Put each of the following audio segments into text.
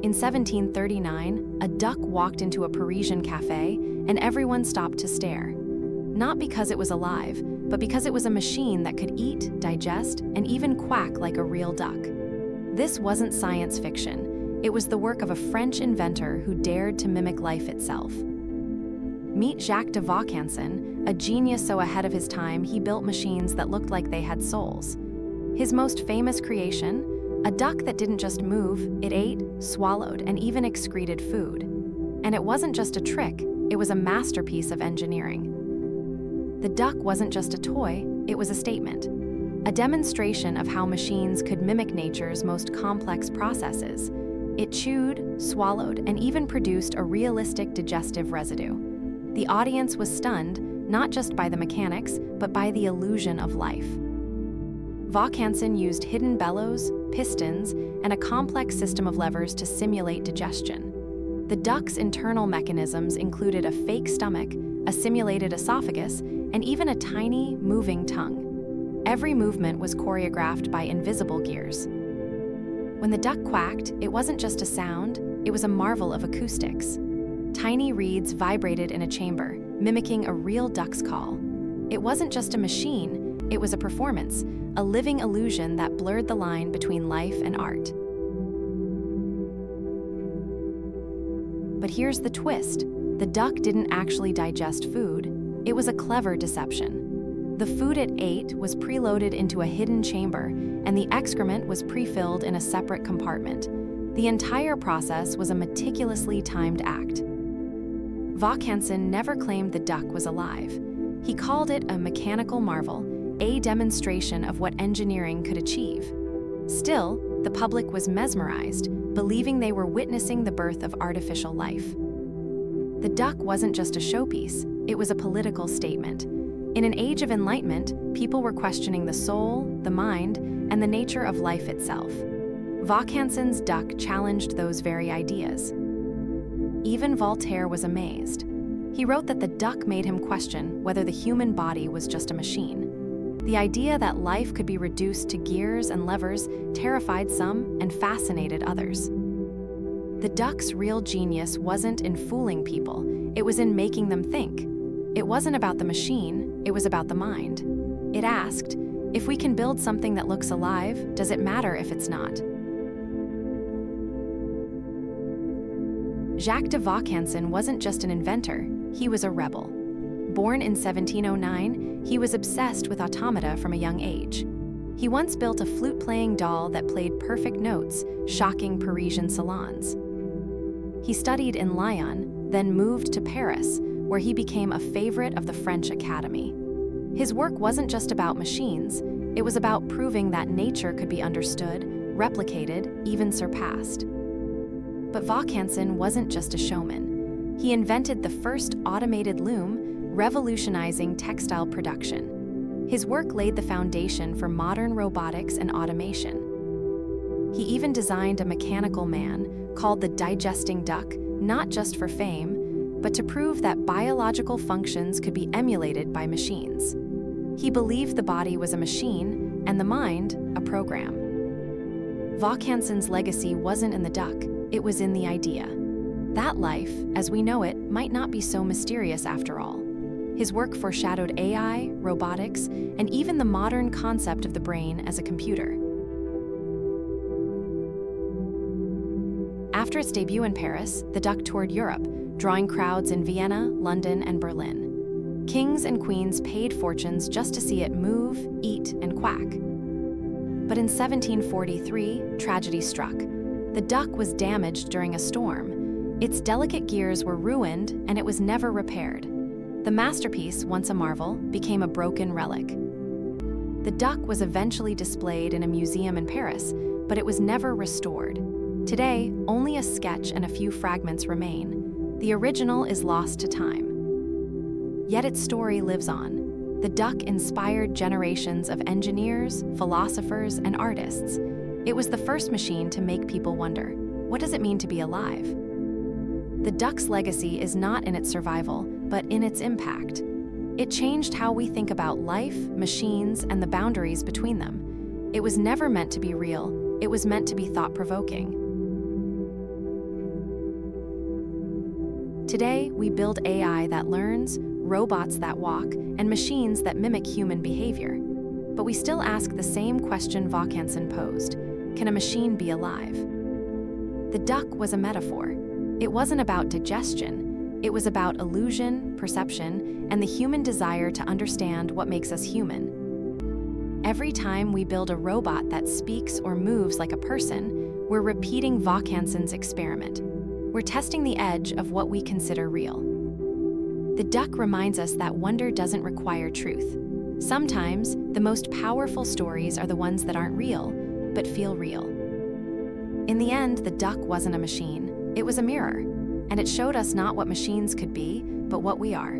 In 1739, a duck walked into a Parisian cafe, and everyone stopped to stare. Not because it was alive, but because it was a machine that could eat, digest, and even quack like a real duck. This wasn't science fiction. It was the work of a French inventor who dared to mimic life itself. Meet Jacques de Vaucanson, a genius so ahead of his time he built machines that looked like they had souls. His most famous creation? A duck that didn't just move, it ate, swallowed, and even excreted food. And it wasn't just a trick, it was a masterpiece of engineering. The duck wasn't just a toy, it was a statement. A demonstration of how machines could mimic nature's most complex processes. It chewed, swallowed, and even produced a realistic digestive residue. The audience was stunned, not just by the mechanics, but by the illusion of life. Vaucanson used hidden bellows, pistons, and a complex system of levers to simulate digestion. The duck's internal mechanisms included a fake stomach, a simulated esophagus, and even a tiny, moving tongue. Every movement was choreographed by invisible gears. When the duck quacked, it wasn't just a sound, it was a marvel of acoustics. Tiny reeds vibrated in a chamber, mimicking a real duck's call. It wasn't just a machine, it was a performance, a living illusion that blurred the line between life and art. But here's the twist. The duck didn't actually digest food. It was a clever deception. The food it ate was preloaded into a hidden chamber, and the excrement was pre-filled in a separate compartment. The entire process was a meticulously timed act. Vaucanson never claimed the duck was alive. He called it a mechanical marvel, a demonstration of what engineering could achieve. Still, the public was mesmerized, believing they were witnessing the birth of artificial life. The duck wasn't just a showpiece, it was a political statement. In an age of enlightenment, people were questioning the soul, the mind, and the nature of life itself. Vaucanson's duck challenged those very ideas. Even Voltaire was amazed. He wrote that the duck made him question whether the human body was just a machine. The idea that life could be reduced to gears and levers terrified some and fascinated others. The duck's real genius wasn't in fooling people, it was in making them think. It wasn't about the machine, it was about the mind. It asked, if we can build something that looks alive, does it matter if it's not? Jacques de Vaucanson wasn't just an inventor, he was a rebel. Born in 1709, he was obsessed with automata from a young age. He once built a flute-playing doll that played perfect notes, shocking Parisian salons. He studied in Lyon, then moved to Paris, where he became a favorite of the French Academy. His work wasn't just about machines, it was about proving that nature could be understood, replicated, even surpassed. But Vaucanson wasn't just a showman. He invented the first automated loom, revolutionizing textile production. His work laid the foundation for modern robotics and automation. He even designed a mechanical man, called the digesting duck, not just for fame, but to prove that biological functions could be emulated by machines. He believed the body was a machine, and the mind, a program. Vaucanson's legacy wasn't in the duck, it was in the idea. That life, as we know it, might not be so mysterious after all. His work foreshadowed AI, robotics, and even the modern concept of the brain as a computer. After its debut in Paris, the duck toured Europe, drawing crowds in Vienna, London, and Berlin. Kings and queens paid fortunes just to see it move, eat, and quack. But in 1743, tragedy struck. The duck was damaged during a storm. Its delicate gears were ruined, and it was never repaired. The masterpiece, once a marvel, became a broken relic. The duck was eventually displayed in a museum in Paris, but it was never restored. Today, only a sketch and a few fragments remain. The original is lost to time. Yet its story lives on. The duck inspired generations of engineers, philosophers, and artists. It was the first machine to make people wonder, what does it mean to be alive? The duck's legacy is not in its survival, but in its impact. It changed how we think about life, machines, and the boundaries between them. It was never meant to be real, it was meant to be thought-provoking. Today, we build AI that learns, robots that walk, and machines that mimic human behavior. But we still ask the same question Vaucanson posed: can a machine be alive? The duck was a metaphor. It wasn't about digestion. It was about illusion, perception, and the human desire to understand what makes us human. Every time we build a robot that speaks or moves like a person, we're repeating Vaucanson's experiment. We're testing the edge of what we consider real. The duck reminds us that wonder doesn't require truth. Sometimes, the most powerful stories are the ones that aren't real, but feel real. In the end, the duck wasn't a machine. It was a mirror, and it showed us not what machines could be, but what we are.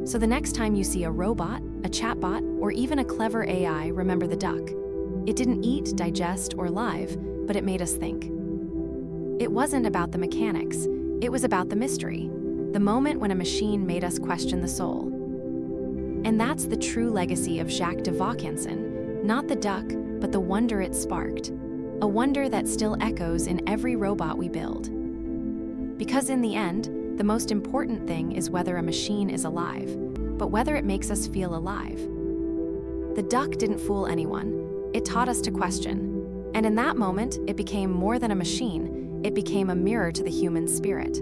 So the next time you see a robot, a chatbot, or even a clever AI, remember the duck. It didn't eat, digest, or live, but it made us think. It wasn't about the mechanics. It was about the mystery, the moment when a machine made us question the soul. And that's the true legacy of Jacques de Vaucanson, not the duck, but the wonder it sparked, a wonder that still echoes in every robot we build. Because in the end, the most important thing is whether a machine is alive, but whether it makes us feel alive. The duck didn't fool anyone. It taught us to question. And in that moment, it became more than a machine. It became a mirror to the human spirit.